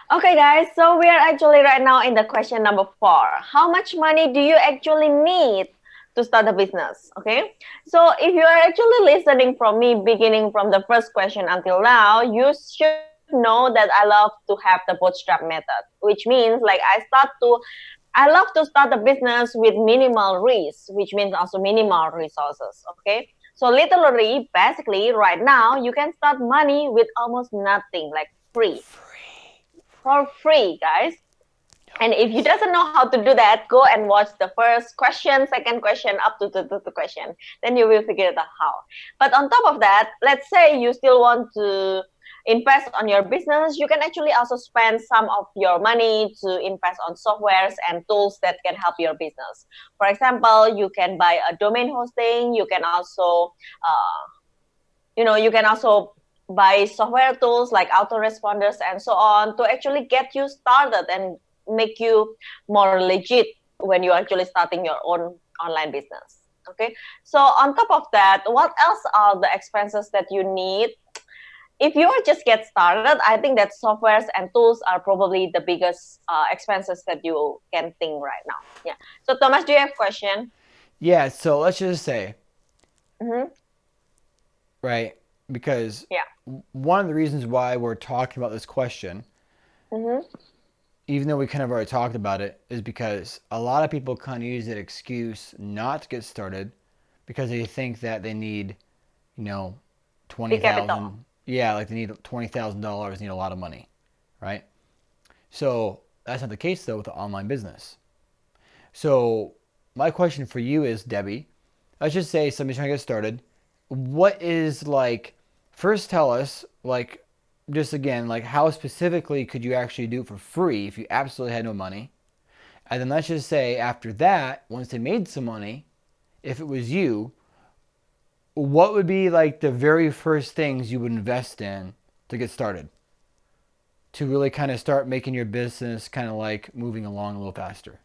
Okay, guys, so we are actually right now in the question number 4. How much money do you actually need to start a business? Okay, so if you are actually listening from me, beginning from the first question until now, you should know that I love to have the bootstrap method, which means like I love to start a business with minimal risk, which means also minimal resources. Okay, so literally, basically, right now you can start money with almost nothing, like free Free. for Free. free, guys. No And if you risk. doesn't know how to do that, go and watch the first question, second question, up to the question. Then you will figure it out how. But on top of that, let's say you still want to invest on your business, you can actually also spend some of your money to invest on softwares and tools that can help your business. For example, you can buy a domain hosting. You can also you can also buy software tools like autoresponders and so on to actually get you started and make you more legit when you're actually starting your own online business. Okay, so on top of that, what else are the expenses that you need if you just get started? I think that softwares and tools are probably the biggest expenses that you can think right now. Yeah, so Thomas, do you have a question? Yeah, so let's just say, Mm-hmm. right, because Yeah. one of the reasons why we're talking about this question, Mm-hmm. even though we kind of already talked about it, is because a lot of people kind of use that excuse not to get started because they think that they need, you know, Big capital. 20,000. Yeah, like they need $20,000, need a lot of money, right? So that's not the case though with the online business. So my question for you is, Debbie, let's just say somebody's trying to get started. What is like, first tell us, like, just again, like how specifically could you actually do it for free if you absolutely had no money? And then let's just say after that, once they made some money, if it was you, what would be like the very first things you would invest in to get started? To really kind of start making your business kind of like moving along a little faster.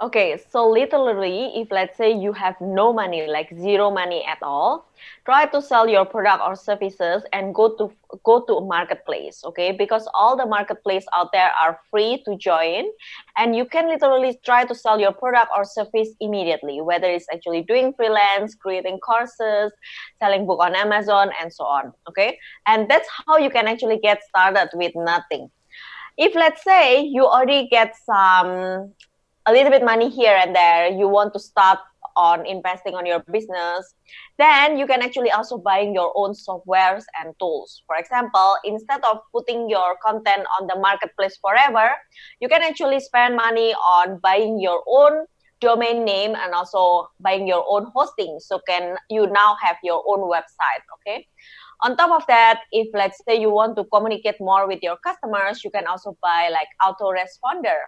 Okay, so literally, if let's say you have no money, like zero money at all, try to sell your product or services and go to a marketplace, okay? Because all the marketplace out there are free to join, and you can literally try to sell your product or service immediately, whether it's actually doing freelance, creating courses, selling book on Amazon, and so on, okay? And that's how you can actually get started with nothing. If let's say you already get some a little bit money here and there, you want to start on investing on your business, then you can actually also buying your own softwares and tools. For example, instead of putting your content on the marketplace forever, you can actually spend money on buying your own domain name and also buying your own hosting, so can you now have your own website. Okay, on top of that, if let's say you want to communicate more with your customers, you can also buy like autoresponder.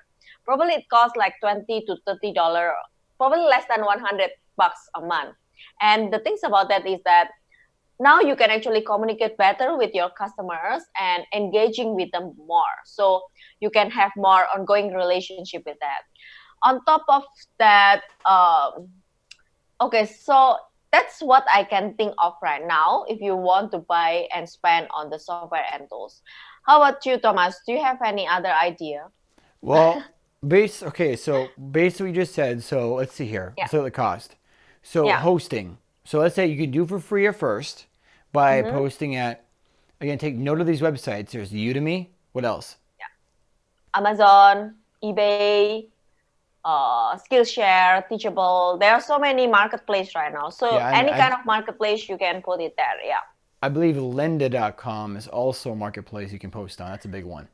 Probably it costs like $20 to $30, probably less than 100 bucks a month. And the things about that is that now you can actually communicate better with your customers and engaging with them more. So you can have more ongoing relationship with that. On top of that, okay, so that's what I can think of right now if you want to buy and spend on the software and tools. How about you, Thomas? Do you have any other idea? Well, okay, so based on what you just said, so let's see here. Yeah, Let's look at the cost. So yeah. hosting. So let's say you can do for free at first by Mm-hmm. posting at, again, take note of these websites. There's Udemy. What else? Amazon, eBay, Skillshare, Teachable. There are so many marketplace right now. So Yeah, and any kind of marketplace you can put it there. Yeah. I believe lynda.com is also a marketplace you can post on. That's a big one.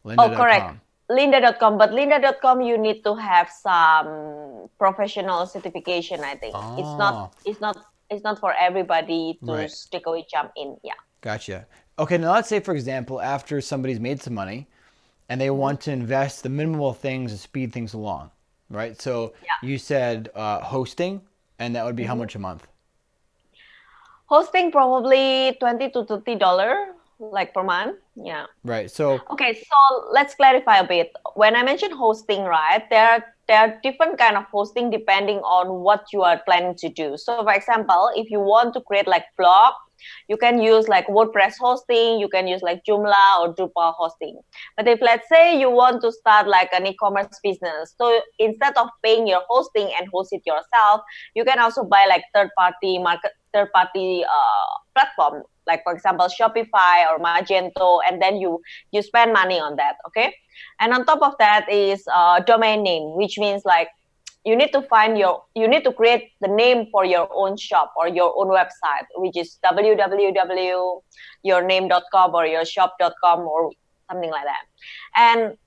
Oh, correct. Lynda.com. Lynda.com, but Lynda.com you need to have some professional certification, I think. It's not Oh, it's not it's not for everybody to right. straight away jump in. Yeah. Gotcha. Okay, now let's say, for example, after somebody's made some money and they Mhm. want to invest the minimal things to speed things along, right? So Yeah. you said hosting, and that would be how Mhm. much a month? Hosting probably $20 to $30 like per month. Yeah. Right. So, Okay, so let's clarify a bit. When I mentioned hosting, right, there are different kind of hosting depending on what you are planning to do. So, for example, if you want to create like blog You can use like WordPress hosting, you can use like Joomla or Drupal hosting. But if let's say you want to start like an e-commerce business, so instead of paying your hosting and host it yourself, you can also buy like third party platform, like for example Shopify or Magento, and then you spend money on that. Okay, and on top of that is domain name, which means like you need to create the name for your own shop or your own website, which is www.yourname.com or yourshop.com or something like that. And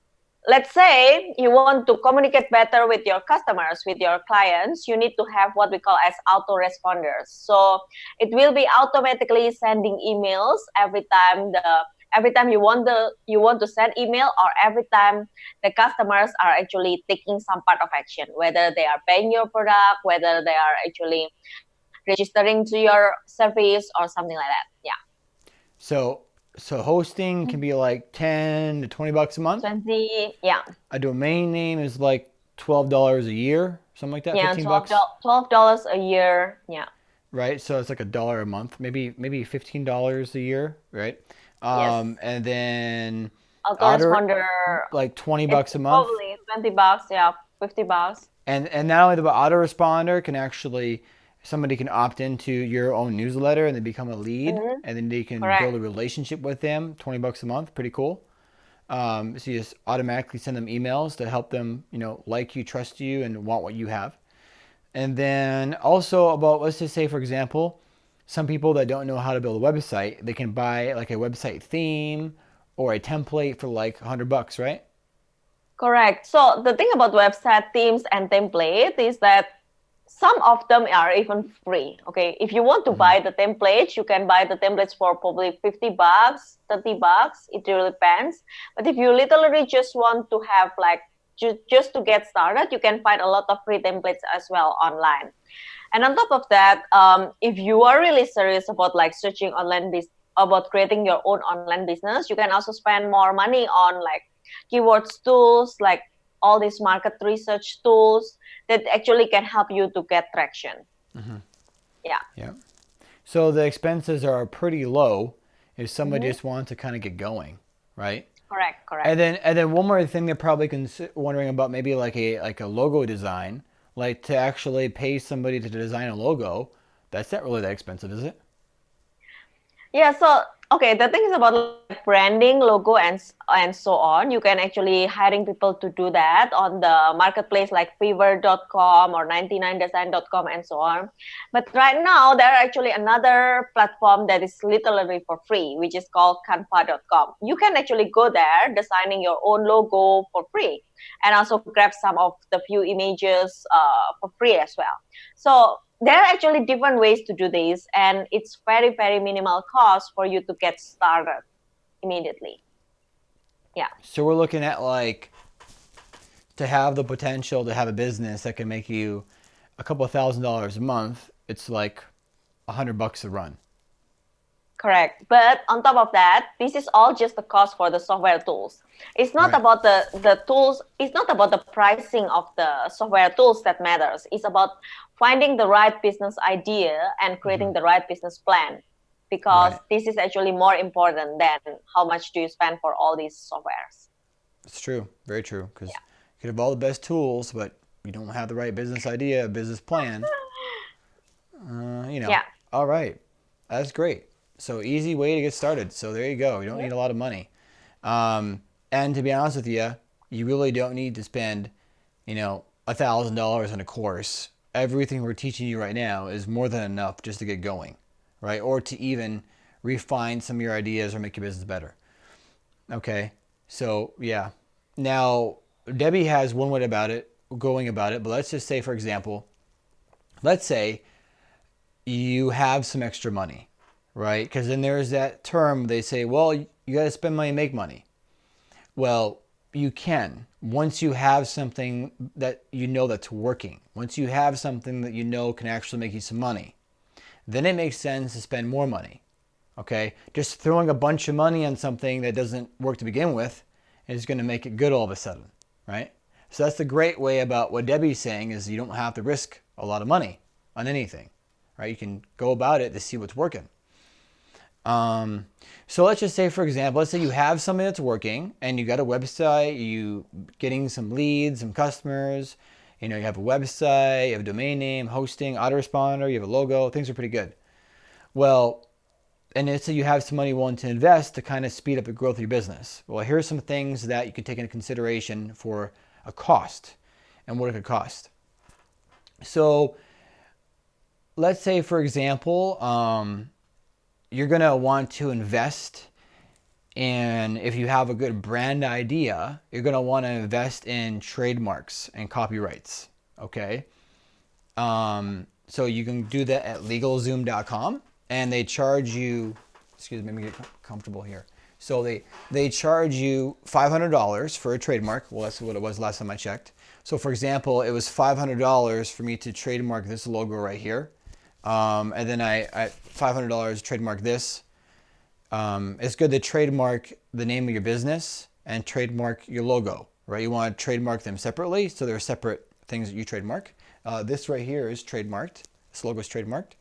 let's say you want to communicate better with your customers, with your clients, you need to have what we call as autoresponders. So it will be automatically sending emails every time you want to send email, or every time the customers are actually taking some part of action, whether they are paying your product, whether they are actually registering to your service or something like that. Yeah. So hosting can be like 10 to 20 bucks a month. 20, yeah. A domain name is like $12 a year, something like that. Yeah, 15 bucks. $12 a year. Yeah. Right. So it's like $1 a month, maybe $15 a year, right? Yes. And then Autoresponder, like 20 it's bucks a month. probably $20, yeah, $50. And not only the autoresponder can actually, somebody can opt into your own newsletter and they become a lead, and then they can Correct. build a relationship with them. 20 bucks a month, pretty cool. So you just automatically send them emails to help them, like you, trust you, and want what you have. And then also about, let's just say, for example, some people that don't know how to build a website, they can buy like a website theme or a template for like $100, right? Correct. So the thing about website themes and template is that some of them are even free. Okay, if you want to buy the templates, you can buy the templates for probably $50, $30. It really depends. But if you literally just want to have like just to get started, you can find a lot of free templates as well online. And on top of that, if you are really serious about like searching about creating your own online business, you can also spend more money on like keywords tools, like all these market research tools that actually can help you to get traction. Yeah. Yeah. So the expenses are pretty low if somebody just wants to kind of get going, right? Correct. And then one more thing they're probably wondering about, maybe like a logo design, like to actually pay somebody to design a logo. That's not really that expensive, is it? Yeah, so okay, the thing is about like branding, logo, and so on. You can actually hiring people to do that on the marketplace like Fiverr.com or 99design.com and so on. But right now there are actually another platform that is literally for free, which is called Canva.com. You can actually go there, designing your own logo for free, and also grab some of the few images for free as well. So there are actually different ways to do this, and it's very, very minimal cost for you to get started immediately. Yeah. So we're looking at like to have the potential to have a business that can make you a couple of $1,000s a month. It's like $100 a run. Correct. But on top of that, this is all just the cost for the software tools. It's not Right. about the tools. It's not about the pricing of the software tools that matters. It's about finding the right business idea and creating the right business plan, because Right. this is actually more important than how much do you spend for all these softwares. It's true. Very true. Because Yeah. you could have all the best tools, but you don't have the right business idea, business plan. Yeah. All right. That's great. So easy way to get started. So there you go. You don't need a lot of money. And to be honest with you, you really don't need to spend, $1,000 on a course. Everything we're teaching you right now is more than enough just to get going, right? Or to even refine some of your ideas or make your business better. Okay. So yeah. Now Debbie has one way going about it, but let's just say, for example, let's say you have some extra money, right? Because then there's that term they say, well, you got to spend money, make money. Well, you can once you have something that that's working. Once you have something that can actually make you some money, then it makes sense to spend more money. Okay, just throwing a bunch of money on something that doesn't work to begin with is going to make it good all of a sudden, right? So that's the great way about what Debbie's saying, is you don't have to risk a lot of money on anything, right? You can go about it to see what's working. So let's just say, for example, let's say you have something that's working and you got a website, you getting some leads, some customers, you have a website, you have a domain name, hosting, autoresponder, you have a logo, things are pretty good. Well, and let's say you have some money willing to invest to kind of speed up the growth of your business. Well, here's some things that you can take into consideration for a cost and what it could cost. So let's say, for example, you're going to want to invest in, if you have a good brand idea, you're going to want to invest in trademarks and copyrights. Okay. So you can do that at LegalZoom.com, and they charge you, excuse me, let me get comfortable here. So they charge you $500 for a trademark. Well, that's what it was last time I checked. So for example, it was $500 for me to trademark this logo right here. And then I $500 trademark this. It's good to trademark the name of your business and trademark your logo, right? You want to trademark them separately, so they're separate things that you trademark. This right here is trademarked. This logo is trademarked.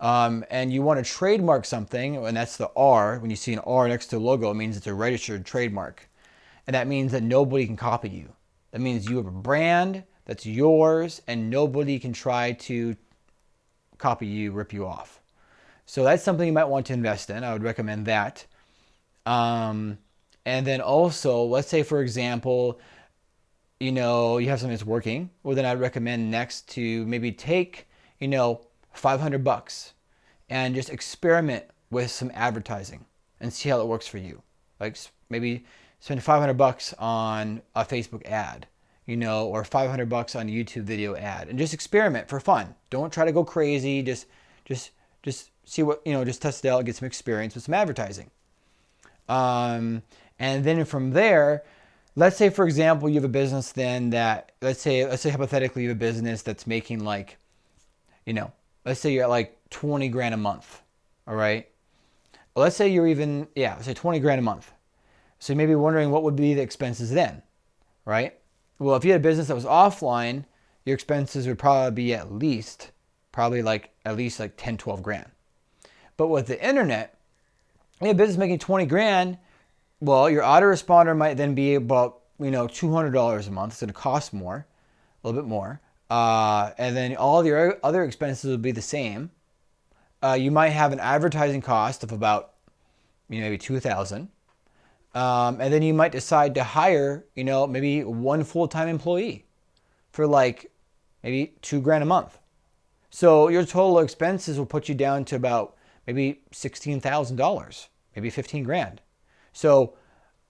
And you want to trademark something, and that's the R. When you see an R next to a logo, it means it's a registered trademark. And that means that nobody can copy you. That means you have a brand that's yours, and nobody can try to copy you, rip you off. So that's something you might want to invest in. I would recommend that. And then also, let's say, for example, you have something that's working. Well, then I'd recommend next to maybe take, $500 and just experiment with some advertising and see how it works for you. Like maybe spend $500 on a Facebook ad, or $500 on a YouTube video ad, and just experiment for fun. Don't try to go crazy. Just see what, just test it out, get some experience with some advertising. And then from there, let's say, for example, you have a business then that, let's say hypothetically you have a business that's making like, let's say you're at like 20 grand a month. All right. Let's say you're even, let's say 20 grand a month. So you may be wondering what would be the expenses then, right? Well, if you had a business that was offline, your expenses would probably be at least like 10, 12 grand. But with the internet, you have a business making 20 grand, well, your autoresponder might then be about, $200 a month. It's going to cost more, a little bit more. And then all your other expenses will be the same. You might have an advertising cost of about, maybe $2,000. And then you might decide to hire, maybe one full-time employee for like maybe $2 grand a month. So your total expenses will put you down to about maybe $16,000, maybe 15 grand. So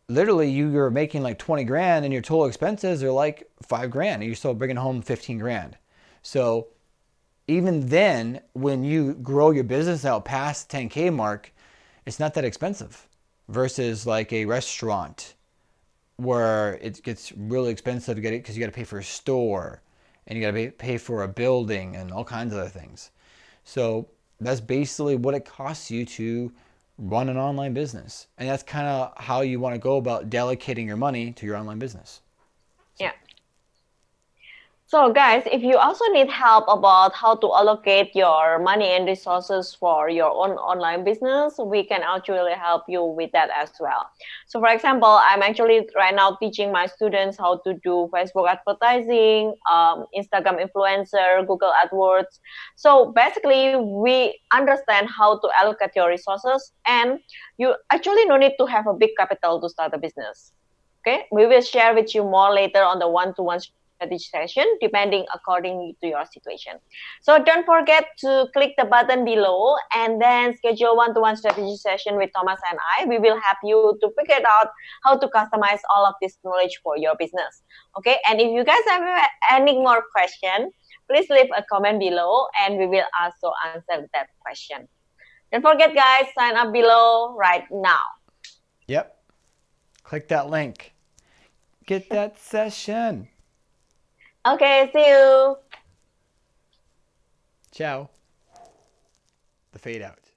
literally you're making like 20 grand and your total expenses are like 5 grand and you're still bringing home 15 grand. So even then, when you grow your business out past 10K mark, it's not that expensive versus like a restaurant where it gets really expensive to get it because you got to pay for a store and you got to pay for a building and all kinds of other things. So that's basically what it costs you to run an online business. And that's kind of how you want to go about delegating your money to your online business. Yeah. So guys, if you also need help about how to allocate your money and resources for your own online business, we can actually help you with that as well. So for example, I'm actually right now teaching my students how to do Facebook advertising, Instagram influencer, Google AdWords. So basically, we understand how to allocate your resources, and you actually no need to have a big capital to start a business. Okay, we will share with you more later on the one-to-one strategy session, depending according to your situation. So don't forget to click the button below and then schedule one-to-one strategy session with Thomas and I. We will help you to figure out how to customize all of this knowledge for your business. Okay, and if you guys have any more questions, please leave a comment below and we will also answer that question. Don't forget, guys, sign up below right now. Yep. Click that link. Get that session. Okay, see you. Ciao. The fade out.